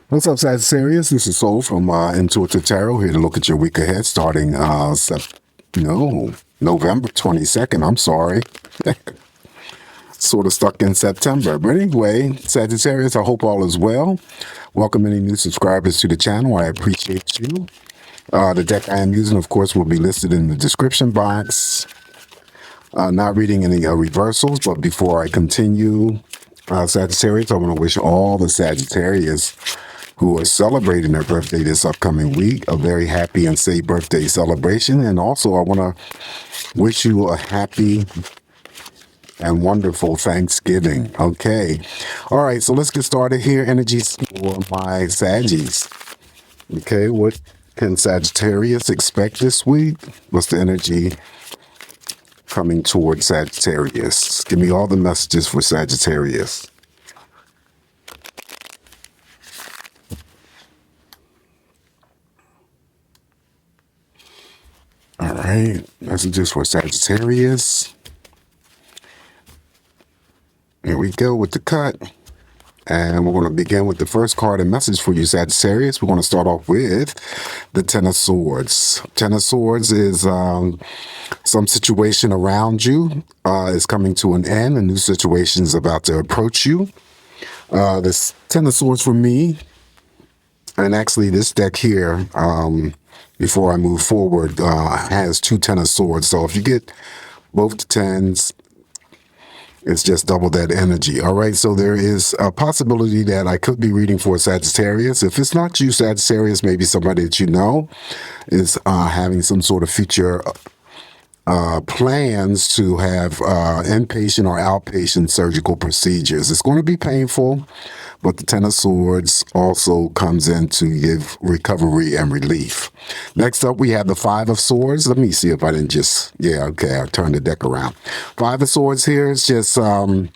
What's up, Sagittarius? This is Soul from Intuitive Tarot, here to look at your week ahead starting November 22nd. I'm sorry. Sort of stuck in September. But anyway, Sagittarius, I hope all is well. Welcome any new subscribers to the channel. I appreciate you. The deck I am using, of course, will be listed in the description box. Not reading any reversals, but before I continue, Sagittarius, I want to wish all the Sagittarius who are celebrating their birthday this upcoming week a very happy and safe birthday celebration. And also, I want to wish you a happy and wonderful Thanksgiving. Okay. All right. So let's get started here. Energies for my Saggies. Okay. What can Sagittarius expect this week? What's the energy coming towards Sagittarius? Give me all the messages for Sagittarius. All right, messages for Sagittarius. Here we go with the cut. And we're going to begin with the first card and message for you, Sagittarius. We're going to start off with the Ten of Swords. Ten of Swords is some situation around you is coming to an end. A new situation is about to approach you. This Ten of Swords for me, and actually this deck here, before I move forward, has two Ten of Swords. So if you get both the tens, it's just double that energy. All right. So there is a possibility that I could be reading for Sagittarius. If it's not you, Sagittarius, maybe somebody that you know is having some sort of future plans to have inpatient or outpatient surgical procedures. It's going to be painful, but the Ten of Swords also comes in to give recovery and relief. Next up, we have the Five of Swords. Let me see if I didn't just, okay, I turned the deck around. Five of Swords here is just, it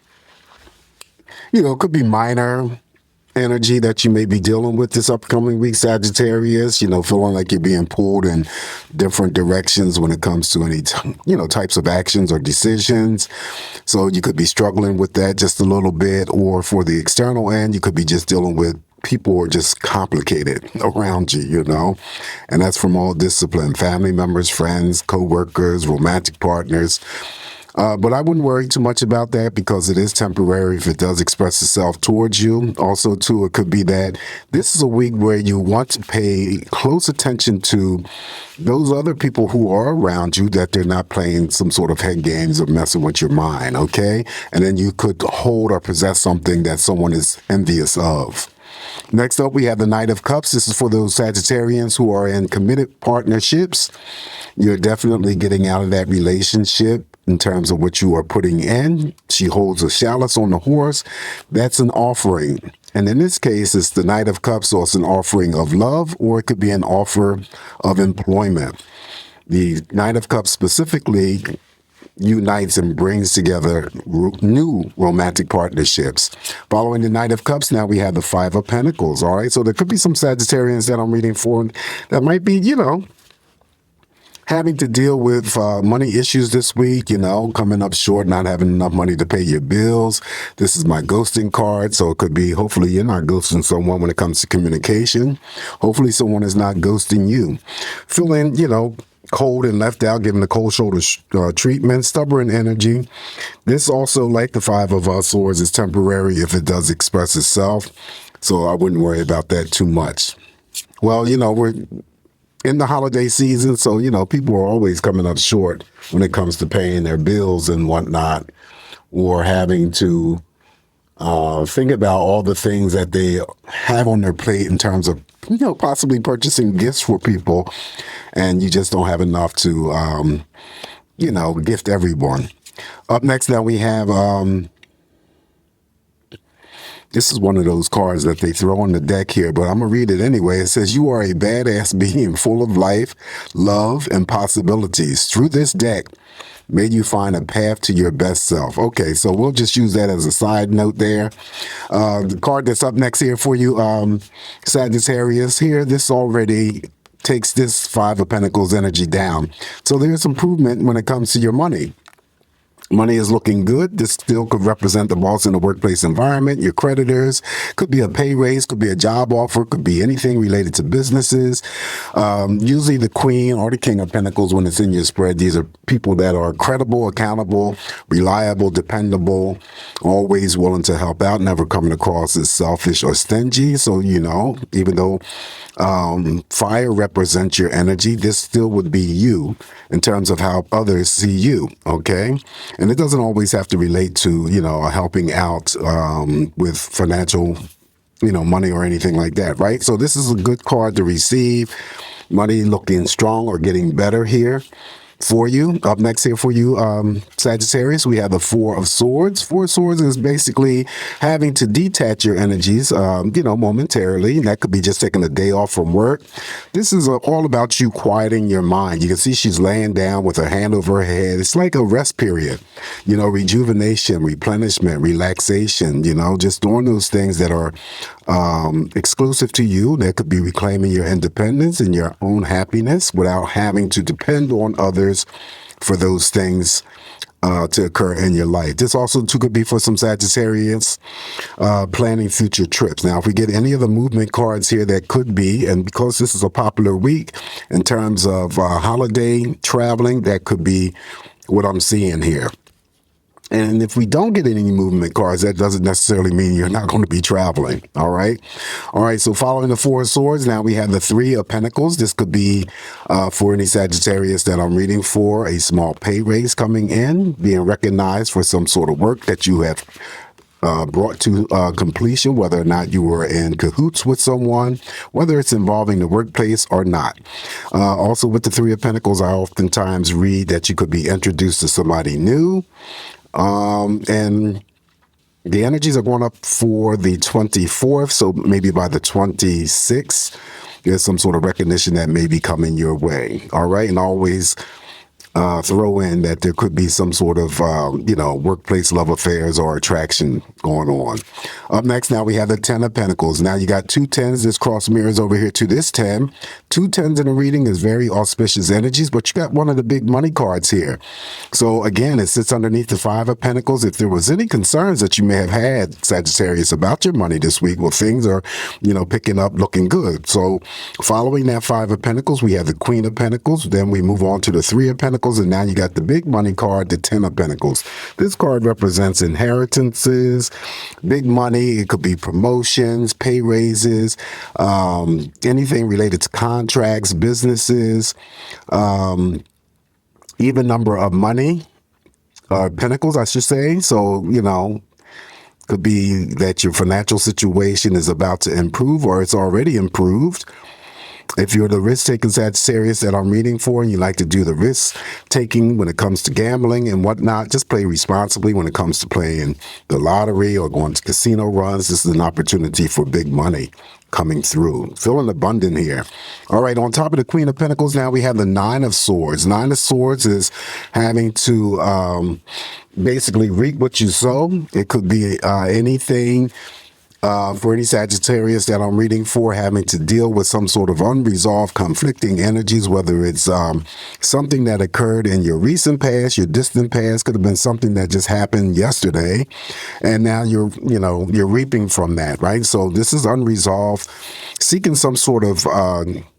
could be minor energy that you may be dealing with this upcoming week, Sagittarius, feeling like you're being pulled in different directions when it comes to any, types of actions or decisions. So you could be struggling with that just a little bit, or for the external end, you could be just dealing with people who are just complicated around you, and that's from all discipline, family members, friends, co-workers, romantic partners. But I wouldn't worry too much about that because it is temporary if it does express itself towards you. Also, too, it could be that this is a week where you want to pay close attention to those other people who are around you, that they're not playing some sort of head games or messing with your mind, okay? And then you could hold or possess something that someone is envious of. Next up, we have the Knight of Cups. This is for those Sagittarians who are in committed partnerships. You're definitely getting out of that relationship in terms of what you are putting in. She holds a chalice on the horse. That's an offering. And in this case, it's the Knight of Cups, so it's an offering of love, or it could be an offer of employment. The Knight of Cups specifically unites and brings together new romantic partnerships. Following the Knight of Cups, now we have the Five of Pentacles. All right, so there could be some Sagittarians that I'm reading for that might be, having to deal with money issues this week, coming up short, not having enough money to pay your bills. This is my ghosting card, so it could be, hopefully you're not ghosting someone when it comes to communication. Hopefully someone is not ghosting you. Feeling, cold and left out, giving the cold shoulder treatment, stubborn energy. This also, like the Five of Swords, is temporary if it does express itself, so I wouldn't worry about that too much. Well, we're in the holiday season, so, people are always coming up short when it comes to paying their bills and whatnot, or having to think about all the things that they have on their plate in terms of, possibly purchasing gifts for people, and you just don't have enough to, gift everyone. Up next, now we have, this is one of those cards that they throw on the deck here, but I'm going to read it anyway. It says, you are a badass being full of life, love, and possibilities. Through this deck, may you find a path to your best self. Okay, so we'll just use that as a side note there. The card that's up next here for you, Sagittarius, here, this already takes this Five of Pentacles energy down. So there's improvement when it comes to your money. Money is looking good. This still could represent the boss in the workplace environment, your creditors, could be a pay raise, could be a job offer, could be anything related to businesses. Usually the queen or the king of pentacles, when it's in your spread, these are people that are credible, accountable, reliable, dependable, always willing to help out, never coming across as selfish or stingy. So, even though fire represents your energy, this still would be you in terms of how others see you, okay? And it doesn't always have to relate to, helping out with financial, money or anything like that, right? So this is a good card to receive. Money looking strong or getting better here for you. Up next here for you, Sagittarius, we have the Four of Swords. Four of Swords is basically having to detach your energies, momentarily. And that could be just taking a day off from work. This is all about you quieting your mind. You can see she's laying down with her hand over her head. It's like a rest period, rejuvenation, replenishment, relaxation, just doing those things that are exclusive to you. That could be reclaiming your independence and your own happiness without having to depend on others for those things to occur in your life. This also too could be for some Sagittarians planning future trips. Now, if we get any of the movement cards here, that could be, and because this is a popular week in terms of holiday traveling, that could be what I'm seeing here. And if we don't get any movement cards, that doesn't necessarily mean you're not going to be traveling. All right. All right. So following the Four of Swords, now we have the Three of Pentacles. This could be for any Sagittarius that I'm reading for, a small pay raise coming in, being recognized for some sort of work that you have brought to completion, whether or not you were in cahoots with someone, whether it's involving the workplace or not. Also with the Three of Pentacles, I oftentimes read that you could be introduced to somebody new. And the energies are going up for the 24th. So maybe by the 26th, there's some sort of recognition that may be coming your way. All right. And always throw in that there could be some sort of, workplace love affairs or attraction going on. Up next, now we have the Ten of Pentacles. Now you got two tens. This cross mirrors over here to this 10. Two tens in a reading is very auspicious energies, but you got one of the big money cards here. So again, it sits underneath the Five of Pentacles. If there was any concerns that you may have had, Sagittarius, about your money this week, well, things are, picking up, looking good. So following that Five of Pentacles, we have the Queen of Pentacles. Then we move on to the Three of Pentacles, and now you got the big money card, the Ten of Pentacles. This card represents inheritances, big money. It could be promotions, pay raises, anything related to contracts, businesses, even number of money, pentacles, I should say. So, could be that your financial situation is about to improve or it's already improved. If you're the risk-taking Sagittarius that I'm reading for and you like to do the risk-taking when it comes to gambling and whatnot, just play responsibly when it comes to playing the lottery or going to casino runs. This is an opportunity for big money coming through. Feeling abundant here. All right, on top of the Queen of Pentacles, now we have the Nine of Swords. Nine of Swords is having to basically reap what you sow. It could be anything for any Sagittarius that I'm reading for, having to deal with some sort of unresolved conflicting energies, whether it's something that occurred in your recent past, your distant past, could have been something that just happened yesterday, and now you're reaping from that, right? So this is unresolved, seeking some sort of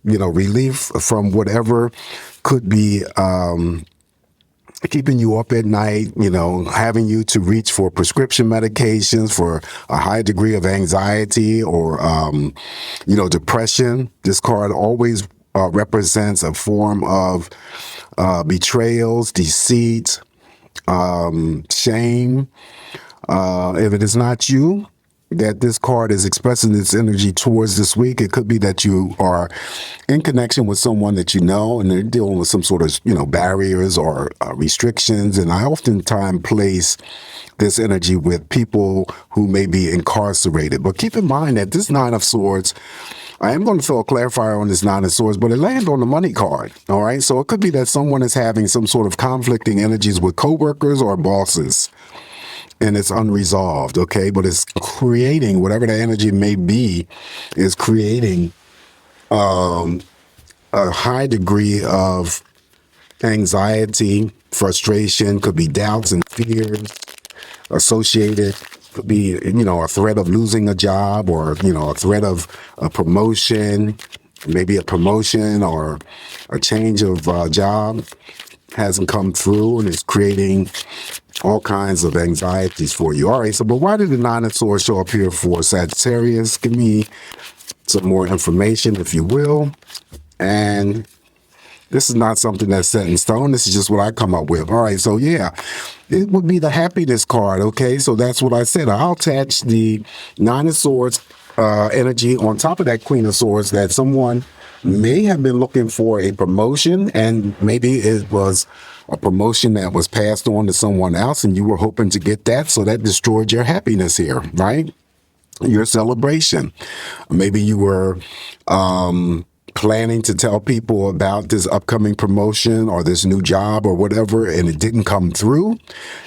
relief from whatever could be keeping you up at night, having you to reach for prescription medications for a high degree of anxiety or, depression. This card always represents a form of betrayals, deceit, shame. If it is not you that this card is expressing its energy towards this week, it could be that you are in connection with someone that you know and they're dealing with some sort of, barriers or restrictions. And I oftentimes place this energy with people who may be incarcerated. But keep in mind that this Nine of Swords, I am going to throw a clarifier on this Nine of Swords, but it lands on the money card. All right. So it could be that someone is having some sort of conflicting energies with coworkers or bosses, and it's unresolved, okay? But it's creating, whatever the energy may be, is creating a high degree of anxiety frustration, could be doubts and fears associated, could be, a threat of losing a job, or, a threat of a promotion, maybe a promotion or a change of job hasn't come through and is creating all kinds of anxieties for you. All right, so but why did the Nine of Swords show up here for Sagittarius? Give me some more information, if you will. And this is not something that's set in stone. This is just what I come up with. All right, so yeah, it would be the happiness card, okay? So that's what I said. I'll attach the Nine of Swords energy on top of that Queen of Swords, that someone may have been looking for a promotion, and maybe it was a promotion that was passed on to someone else, and you were hoping to get that, so that destroyed your happiness here, right? Your celebration. Maybe you were planning to tell people about this upcoming promotion or this new job or whatever, and it didn't come through.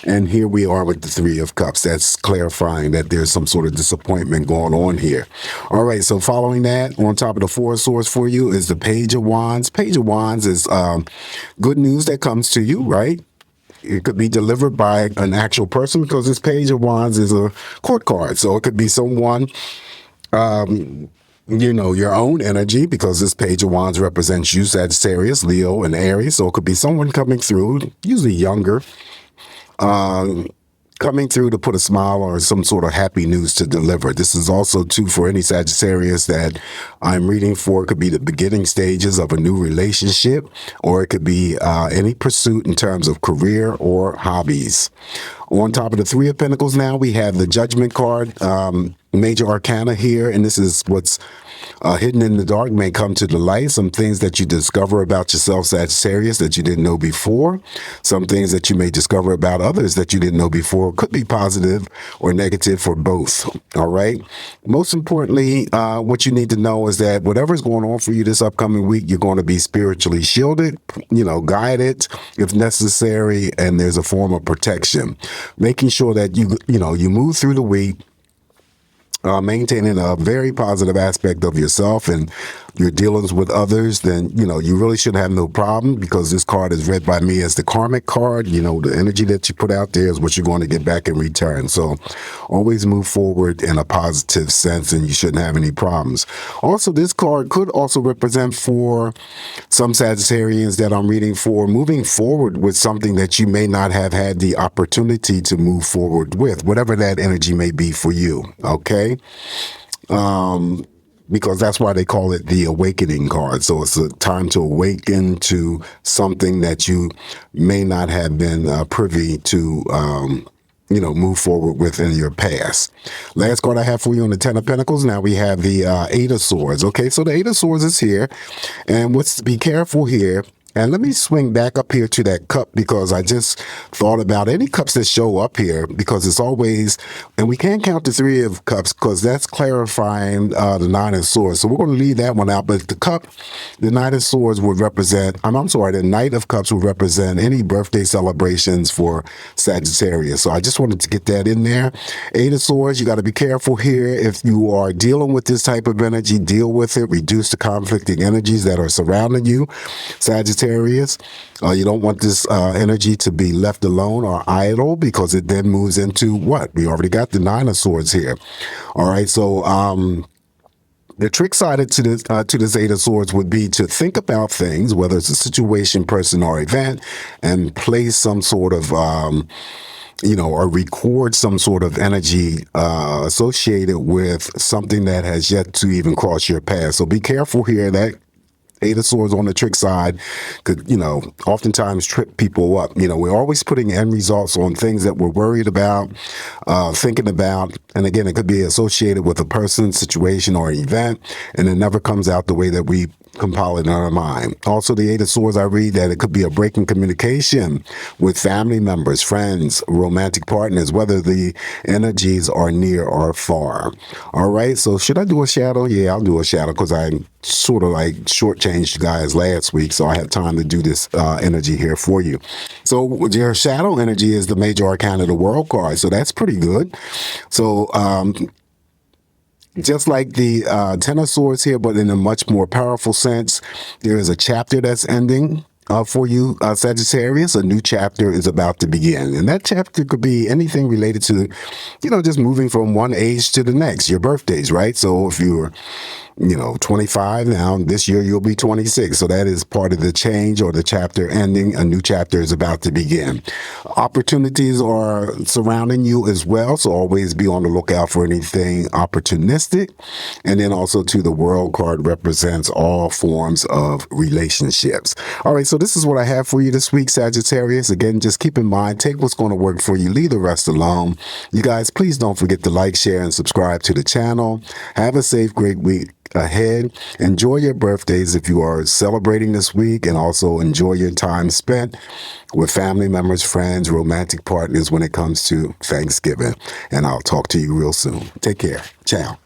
And here we are with the Three of Cups. That's clarifying that there's some sort of disappointment going on here. All right, so following that, on top of the Four of Swords for you is the Page of Wands. Page of Wands is good news that comes to you, right? It could be delivered by an actual person, because this Page of Wands is a court card. So it could be someone, your own energy, because this Page of Wands represents you, Sagittarius, Leo, and Aries. So it could be someone coming through, usually younger, coming through to put a smile or some sort of happy news to deliver. This is also too for any Sagittarius that I'm reading for. It could be the beginning stages of a new relationship, or it could be any pursuit in terms of career or hobbies. On top of the Three of Pentacles now, we have the Judgment card, major arcana here, and this is what's hidden in the dark may come to the light. Some things that you discover about yourself, Sagittarius, that you didn't know before. Some things that you may discover about others that you didn't know before. Could be positive or negative for both. All right. Most importantly, what you need to know is that whatever's going on for you this upcoming week, you're going to be spiritually shielded, guided if necessary, and there's a form of protection. Making sure that you move through the week, maintaining a very positive aspect of yourself and your dealings with others, then, you really should have no problem, because this card is read by me as the karmic card. The energy that you put out there is what you're going to get back in return. So always move forward in a positive sense, and you shouldn't have any problems. Also, this card could also represent for some Sagittarians that I'm reading for, moving forward with something that you may not have had the opportunity to move forward with, whatever that energy may be for you. Okay. Because that's why they call it the awakening card. So it's a time to awaken to something that you may not have been privy to, move forward with in your past. Last card I have for you on the Ten of Pentacles. Now we have the Eight of Swords. Okay, so the Eight of Swords is here. And be careful here. And let me swing back up here to that cup, because I just thought about any cups that show up here, because it's always, and we can't count the Three of Cups because that's clarifying the Nine of Swords. So we're going to leave that one out. But the Nine of Swords would represent, the Knight of Cups would represent any birthday celebrations for Sagittarius. So I just wanted to get that in there. Eight of Swords, you got to be careful here. If you are dealing with this type of energy, deal with it. Reduce the conflicting energies that are surrounding you, Sagittarius. You don't want this energy to be left alone or idle, because it then moves into what? We already got the Nine of Swords here. All right, so the trick side to this Eight of Swords would be to think about things, whether it's a situation, person, or event, and place some sort of or record some sort of energy associated with something that has yet to even cross your path. So be careful here. That Eight of Swords on the trick side could, oftentimes trip people up. We're always putting end results on things that we're worried about, thinking about. And again, it could be associated with a person, situation, or event, and it never comes out the way that we compile it in our mind. Also, the Eight of Swords, I read that it could be a break in communication with family members, friends, romantic partners, whether the energies are near or far. All right, so should I do a shadow? Yeah, I'll do a shadow, because I sort of shortchanged you guys last week, so I have time to do this energy here for you. So your shadow energy is the major arcana of the world card, so that's pretty good. So just like the Ten of Swords here, but in a much more powerful sense, there is a chapter that's ending, for you, Sagittarius. A new chapter is about to begin. And that chapter could be anything related to, just moving from one age to the next, your birthdays, right? So if you're 25 now, this year you'll be 26. So that is part of the change or the chapter ending. A new chapter is about to begin. Opportunities are surrounding you as well. So always be on the lookout for anything opportunistic. And then also the World card represents all forms of relationships. All right. So this is what I have for you this week, Sagittarius. Again, just keep in mind, take what's going to work for you. Leave the rest alone. You guys, please don't forget to like, share, and subscribe to the channel. Have a safe, great week ahead. Enjoy your birthdays if you are celebrating this week, and also enjoy your time spent with family members, friends, romantic partners when it comes to Thanksgiving. And I'll talk to you real soon. Take care. Ciao.